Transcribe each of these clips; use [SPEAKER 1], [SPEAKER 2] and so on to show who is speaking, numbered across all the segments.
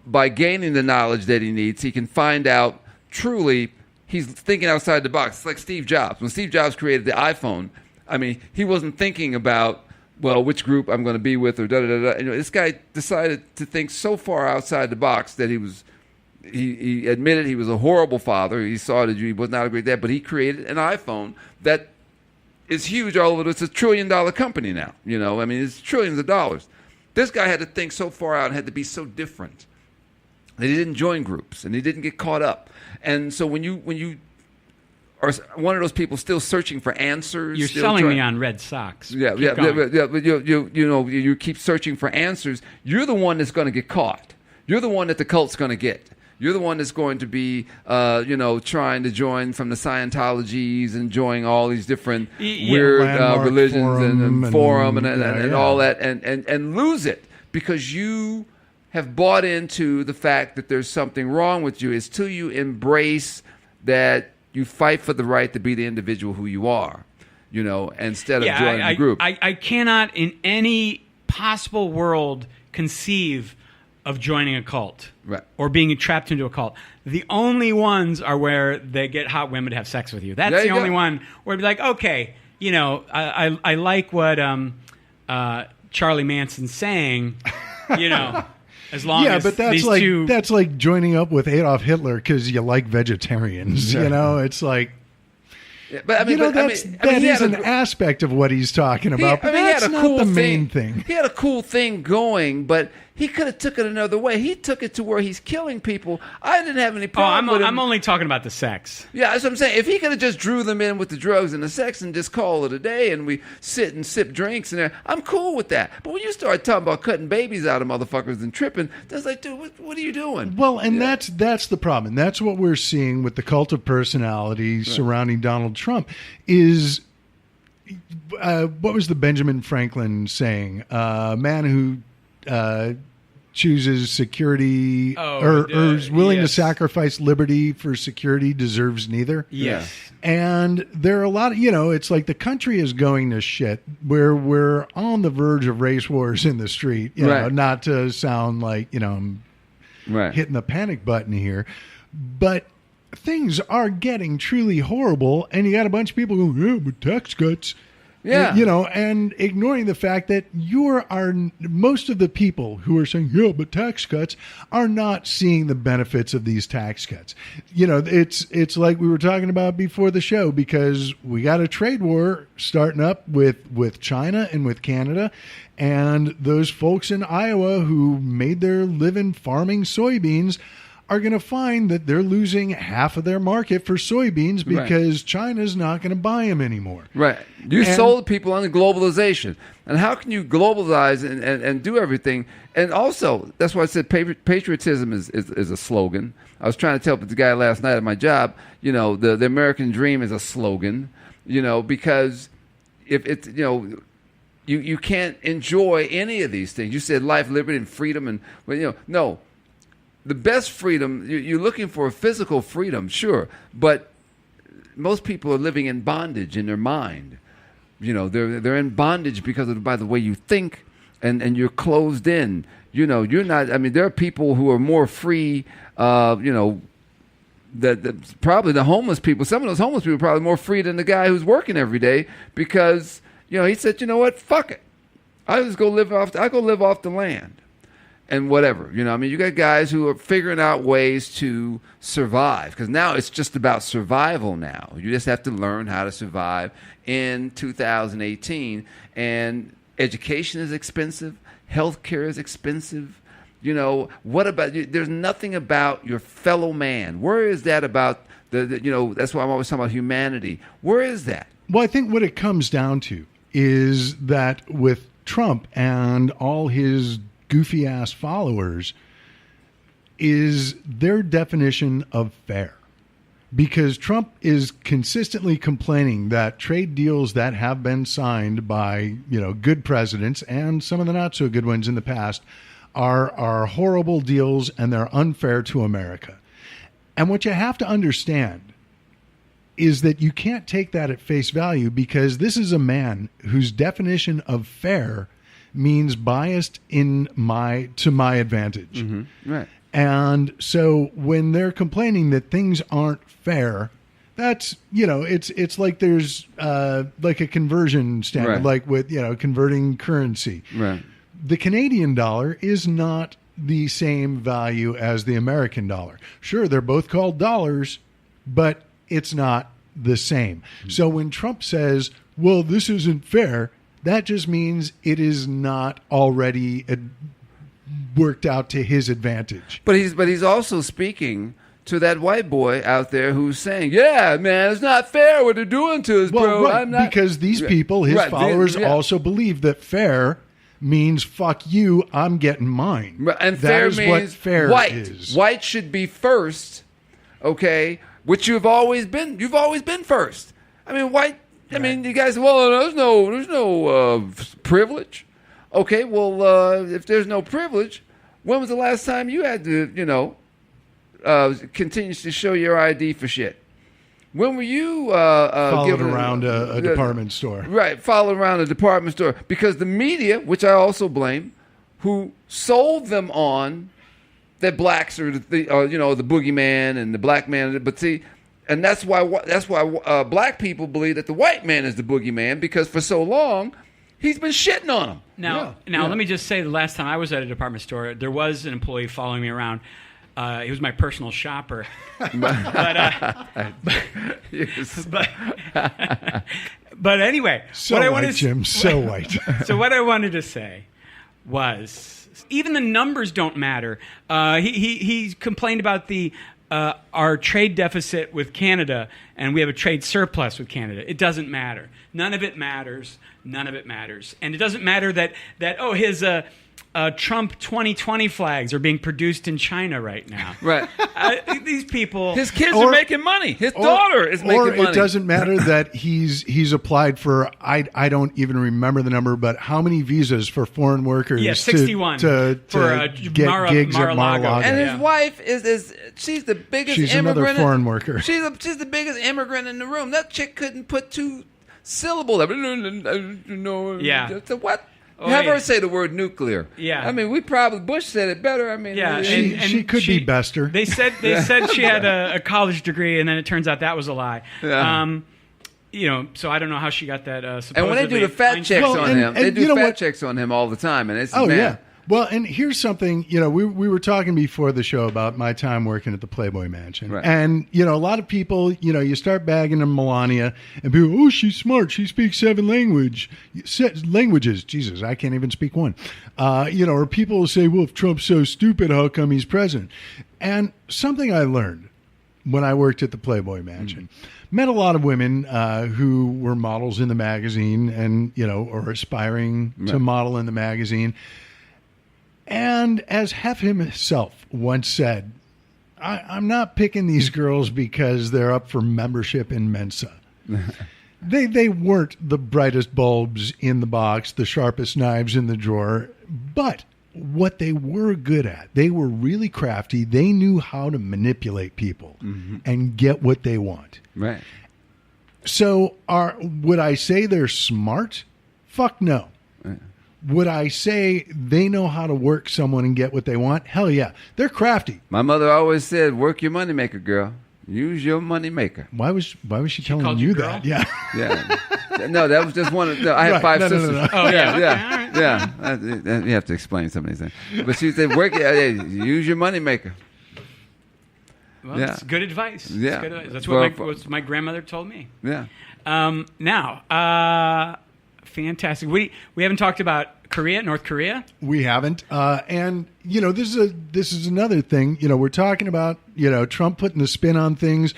[SPEAKER 1] by gaining the knowledge that he needs, he can find out truly he's thinking outside the box. It's like Steve Jobs. When Steve Jobs created the iPhone, I mean, he wasn't thinking about, well, which group I'm going to be with or da-da-da-da. You know, this guy decided to think so far outside the box that he admitted he was a horrible father. He saw that he was not a great dad, but he created an iPhone that is huge all over. It's $1 trillion company now. You know, I mean, it's trillions of dollars. This guy had to think so far out and had to be so different that he didn't join groups and he didn't get caught up. And so when you are one of those people still searching for answers,
[SPEAKER 2] you're selling me on Red Sox.
[SPEAKER 1] Yeah. But you keep searching for answers. You're the one that's going to get caught. You're the one that the cult's going to get. You're the one that's going to be, trying to join from the Scientologies and join all these different weird religions and forum and all that and lose it because you have bought into the fact that there's something wrong with you. It's till you embrace that you fight for the right to be the individual who you are, you know, instead of joining the group.
[SPEAKER 2] I cannot in any possible world conceive of joining a cult or being trapped into a cult. The only ones are where they get hot women to have sex with you. That's the only one where it'd be like, okay, you know, I like what Charlie Manson's saying, you know, as long as
[SPEAKER 3] but that's like joining up with Adolf Hitler because you like vegetarians. You know, it's like. Yeah, but I mean, that is an aspect of what he's talking about. But that's not the main thing.
[SPEAKER 1] He had a cool thing going, but he could have took it another way. He took it to where he's killing people. I didn't have any problem with him.
[SPEAKER 2] I'm only talking about the sex.
[SPEAKER 1] Yeah, that's what I'm saying. If he could have just drew them in with the drugs and the sex and just call it a day and we sit and sip drinks and I'm cool with that. But when you start talking about cutting babies out of motherfuckers and tripping, that's like, dude, what are you doing?
[SPEAKER 3] Well, and that's the problem. And that's what we're seeing with the cult of personality surrounding Donald Trump is... what was the Benjamin Franklin saying? A man who chooses security or is willing to sacrifice liberty for security deserves neither.
[SPEAKER 2] Yes.
[SPEAKER 3] And there are a lot of, it's like the country is going to shit where we're on the verge of race wars in the street, you know, not to sound like, I'm hitting the panic button here, but things are getting truly horrible, and you got a bunch of people going, yeah, but tax cuts. Yeah. And ignoring the fact that most of the people who are saying, yeah, but tax cuts are not seeing the benefits of these tax cuts. It's like we were talking about before the show, because we got a trade war starting up with China and with Canada. And those folks in Iowa who made their living farming soybeans are going to find that they're losing half of their market for soybeans because China's not going to buy them anymore. Right.
[SPEAKER 1] You sold people on the globalization. And how can you globalize and do everything? And also, that's why I said patriotism is a slogan. I was trying to tell the guy last night at my job, the American dream is a slogan, because if it's, you can't enjoy any of these things. You said life, liberty, and freedom. And, no. The best freedom, you're looking for a physical freedom, sure, but most people are living in bondage in their mind. They're in bondage because by the way you think, and you're closed in. You're not. I mean, there are people who are more free. That probably the homeless people. Some of those homeless people are probably more free than the guy who's working every day because he said, you know what, fuck it, I just go live off. I go live off the land. And whatever, you got guys who are figuring out ways to survive, because now it's just about survival now. You just have to learn how to survive in 2018. And education is expensive. Healthcare is expensive. What about you? There's nothing about your fellow man. Where is that about that's why I'm always talking about humanity. Where is that?
[SPEAKER 3] Well, I think what it comes down to is that with Trump and all his goofy ass followers is their definition of fair, because Trump is consistently complaining that trade deals that have been signed by good presidents and some of the not so good ones in the past are horrible deals and they're unfair to America. And what you have to understand is that you can't take that at face value, because this is a man whose definition of fair means biased to my advantage.
[SPEAKER 1] Mm-hmm. Right.
[SPEAKER 3] And so when they're complaining that things aren't fair, that's, it's like there's like a conversion standard,
[SPEAKER 1] right.
[SPEAKER 3] like with, converting currency.
[SPEAKER 1] Right.
[SPEAKER 3] The Canadian dollar is not the same value as the American dollar. Sure, they're both called dollars, but it's not the same. So when Trump says, well, this isn't fair, that just means it is not already worked out to his advantage.
[SPEAKER 1] But he's also speaking to that white boy out there who's saying, yeah, man, it's not fair what they're doing to us, bro.
[SPEAKER 3] Right,
[SPEAKER 1] I'm not...
[SPEAKER 3] Because these people, his followers, also believe that fair means fuck you, I'm getting mine.
[SPEAKER 1] And
[SPEAKER 3] that
[SPEAKER 1] fair
[SPEAKER 3] is
[SPEAKER 1] means
[SPEAKER 3] what fair
[SPEAKER 1] white.
[SPEAKER 3] is. White
[SPEAKER 1] should be first, okay? Which you've always been. You've always been first. I mean, white. Right. I mean, you guys. Well, there's no privilege. Okay. Well, if there's no privilege, when was the last time you had to, continuously show your ID for shit? When were you
[SPEAKER 3] followed around a department store? Right,
[SPEAKER 1] followed around a department store because the media, which I also blame, who sold them on that blacks are the boogeyman and the black man. But see, and that's why black people believe that the white man is the boogeyman because for so long he's been shitting on them.
[SPEAKER 2] Now, let me just say, the last time I was at a department store, there was an employee following me around. He was my personal shopper. But anyway,
[SPEAKER 3] so what I wanted, Jim, so white.
[SPEAKER 2] So what I wanted to say was, even the numbers don't matter. He complained about our trade deficit with Canada, and we have a trade surplus with Canada. It doesn't matter. None of it matters. None of it matters. And it doesn't matter that his Trump 2020 flags are being produced in China right now.
[SPEAKER 1] Right.
[SPEAKER 2] These people...
[SPEAKER 1] His kids are making money. His daughter is making money.
[SPEAKER 3] Or it doesn't matter that he's applied for, I don't even remember the number, but how many visas for foreign workers?
[SPEAKER 2] Yeah, 61.
[SPEAKER 3] To get gigs at Mar-a-Lago.
[SPEAKER 1] And his wife she's the biggest
[SPEAKER 3] she's
[SPEAKER 1] immigrant.
[SPEAKER 3] Another foreign worker.
[SPEAKER 1] She's the biggest immigrant in the room. That chick couldn't put two syllables.
[SPEAKER 2] Yeah.
[SPEAKER 1] What? Have her say the word nuclear.
[SPEAKER 2] Yeah.
[SPEAKER 1] I mean, Bush said it better. I mean,
[SPEAKER 2] yeah.
[SPEAKER 3] She could be bester.
[SPEAKER 2] They said she had a college degree, and then it turns out that was a lie.
[SPEAKER 1] Yeah.
[SPEAKER 2] So I don't know how she got that.
[SPEAKER 1] And when they do the fact checks on him, they do fact checks on him all the time, and it's
[SPEAKER 3] yeah. Well, and here's something, we were talking before the show about my time working at the Playboy Mansion.
[SPEAKER 1] Right.
[SPEAKER 3] And, a lot of people, you start bagging on Melania and people, oh, she's smart. She speaks 7 languages. Jesus, I can't even speak one. Or people will say, well, if Trump's so stupid, how come he's president? And something I learned when I worked at the Playboy Mansion, met a lot of women who were models in the magazine and, or aspiring to model in the magazine. And as Hef himself once said, I'm not picking these girls because they're up for membership in Mensa. They weren't the brightest bulbs in the box, the sharpest knives in the drawer, but what they were good at, they were really crafty. They knew how to manipulate people and get what they want.
[SPEAKER 1] Right.
[SPEAKER 3] So would I say they're smart? Fuck no. Right. Would I say they know how to work someone and get what they want? Hell yeah. They're crafty.
[SPEAKER 1] My mother always said, work your moneymaker, girl. Use your moneymaker.
[SPEAKER 3] Why was she telling you that? Yeah.
[SPEAKER 1] Yeah. No, that was just one of I have 5 sisters. No.
[SPEAKER 2] Oh, yeah.
[SPEAKER 1] Yeah. You have to explain some of these things. But she said, use your moneymaker.
[SPEAKER 2] Well, it's good advice.
[SPEAKER 1] Yeah.
[SPEAKER 2] Good advice. That's what my grandmother told me.
[SPEAKER 1] Yeah.
[SPEAKER 2] Now, fantastic. We haven't talked about North Korea.
[SPEAKER 3] We haven't. And this is another thing. We're talking about Trump putting the spin on things,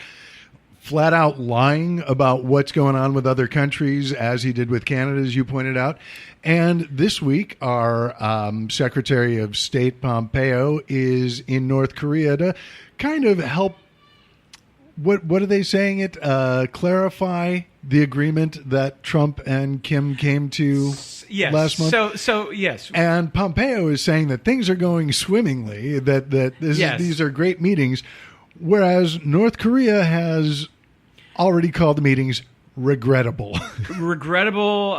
[SPEAKER 3] flat out lying about what's going on with other countries, as he did with Canada, as you pointed out. And this week, our Secretary of State Pompeo is in North Korea to kind of help. What are they saying? Clarify the agreement that Trump and Kim came to last month.
[SPEAKER 2] So yes.
[SPEAKER 3] And Pompeo is saying that things are going swimmingly. That these are great meetings, whereas North Korea has already called the meetings regrettable.
[SPEAKER 2] Regrettable,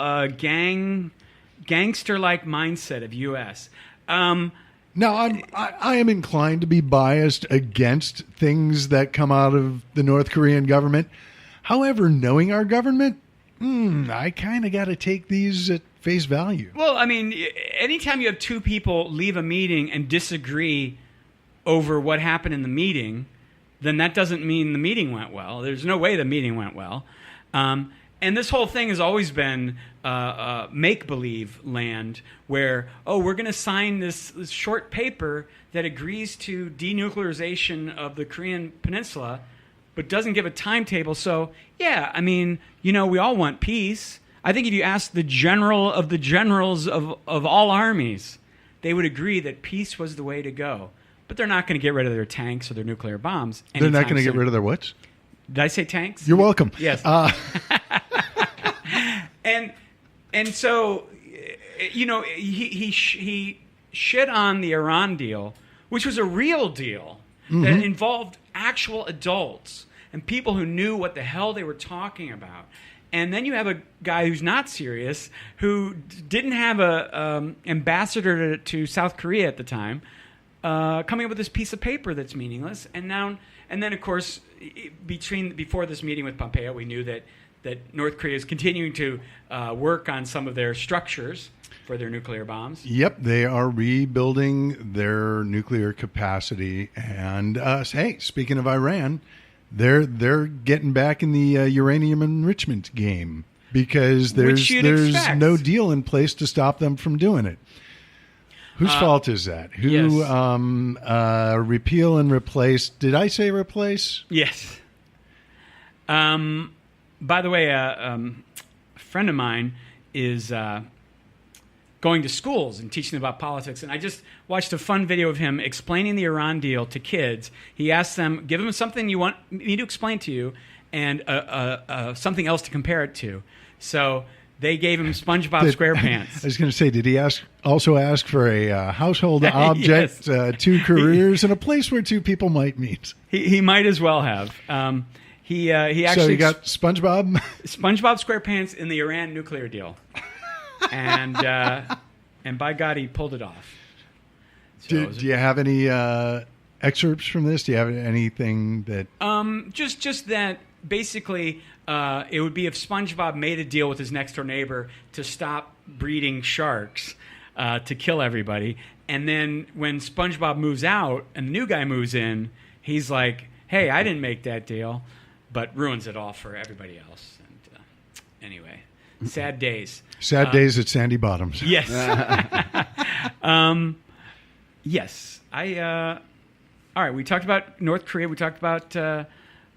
[SPEAKER 2] gangster-like mindset of U.S.
[SPEAKER 3] Now, I am inclined to be biased against things that come out of the North Korean government. However, knowing our government, I kind of got to take these at face value.
[SPEAKER 2] Well, I mean, anytime you have two people leave a meeting and disagree over what happened in the meeting, then that doesn't mean the meeting went well. There's no way the meeting went well. And this whole thing has always been make-believe land where, we're going to sign this short paper that agrees to denuclearization of the Korean peninsula, but doesn't give a timetable. So, yeah, I mean, we all want peace. I think if you ask the general of the generals of all armies, they would agree that peace was the way to go. But they're not going to get rid of their tanks or their nuclear bombs.
[SPEAKER 3] They're not going to get rid of their what?
[SPEAKER 2] Did I say tanks?
[SPEAKER 3] You're welcome.
[SPEAKER 2] Yes. And so, he shit on the Iran deal, which was a real deal that involved actual adults and people who knew what the hell they were talking about. And then you have a guy who's not serious, who didn't have a ambassador to South Korea at the time, coming up with this piece of paper that's meaningless. And then, of course, before this meeting with Pompeo, we knew that North Korea is continuing to work on some of their structures for their nuclear bombs.
[SPEAKER 3] Yep, they are rebuilding their nuclear capacity. And hey, speaking of Iran, they're getting back in the uranium enrichment game because there's no deal in place to stop them from doing it. Whose fault is that? Who repeal and replace? Did I say replace?
[SPEAKER 2] Yes. By the way, a friend of mine is going to schools and teaching them about politics. And I just watched a fun video of him explaining the Iran deal to kids. He asked them, give them something you want me to explain to you and something else to compare it to. So they gave him SpongeBob SquarePants.
[SPEAKER 3] I was going to say, did he also ask for a household object, yes. 2 careers, and a place where 2 people might meet?
[SPEAKER 2] He might as well have. He actually.
[SPEAKER 3] So you got SpongeBob
[SPEAKER 2] SquarePants in the Iran nuclear deal, and by God, he pulled it off. So
[SPEAKER 3] do you have any excerpts from this? Do you have anything that?
[SPEAKER 2] Just that basically, it would be if SpongeBob made a deal with his next door neighbor to stop breeding sharks to kill everybody, and then when SpongeBob moves out and the new guy moves in, he's like, "Hey, I didn't make that deal." But ruins it all for everybody else. And anyway, sad days.
[SPEAKER 3] Sad days at Sandy Bottoms.
[SPEAKER 2] Yes. Yes. All right. We talked about North Korea. We talked about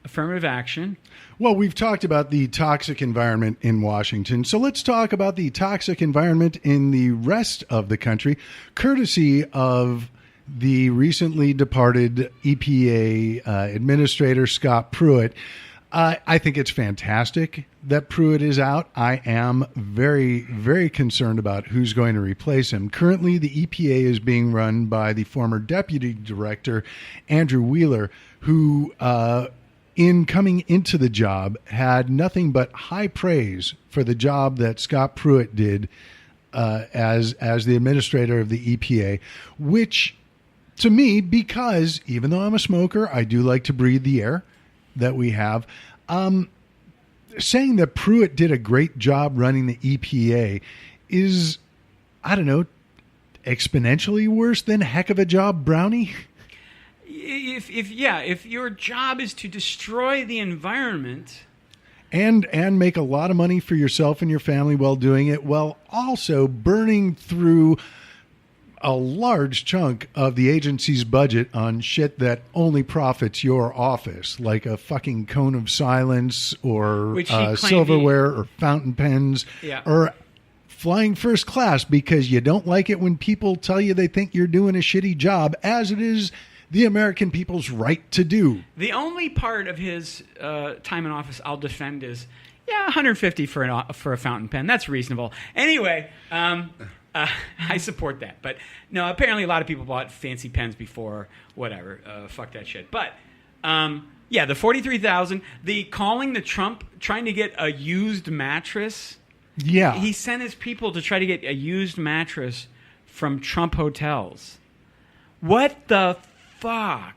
[SPEAKER 2] affirmative action.
[SPEAKER 3] Well, we've talked about the toxic environment in Washington. So let's talk about the toxic environment in the rest of the country, courtesy of the recently departed EPA administrator, Scott Pruitt. I think it's fantastic that Pruitt is out. I am very, very concerned about who's going to replace him. Currently, the EPA is being run by the former deputy director, Andrew Wheeler, who, in coming into the job, had nothing but high praise for the job that Scott Pruitt did as the administrator of the EPA, which, to me, because even though I'm a smoker, I do like to breathe the air that we have. Saying that Pruitt did a great job running the EPA is, I don't know, exponentially worse than heck of a job, Brownie.
[SPEAKER 2] If your job is to destroy the environment
[SPEAKER 3] and make a lot of money for yourself and your family while doing it, while also burning through a large chunk of the agency's budget on shit that only profits your office, like a fucking cone of silence or silverware or fountain pens, or flying first class because you don't like it when people tell you they think you're doing a shitty job, as it is the American people's right to do.
[SPEAKER 2] The only part of his time in office I'll defend is, $150 for a fountain pen. That's reasonable. Anyway, I support that. But no, apparently a lot of people bought fancy pens before, whatever. Fuck that shit. But the $43,000, the calling the Trump, trying to get a used mattress.
[SPEAKER 3] Yeah.
[SPEAKER 2] He sent his people to try to get a used mattress from Trump hotels. What the fuck?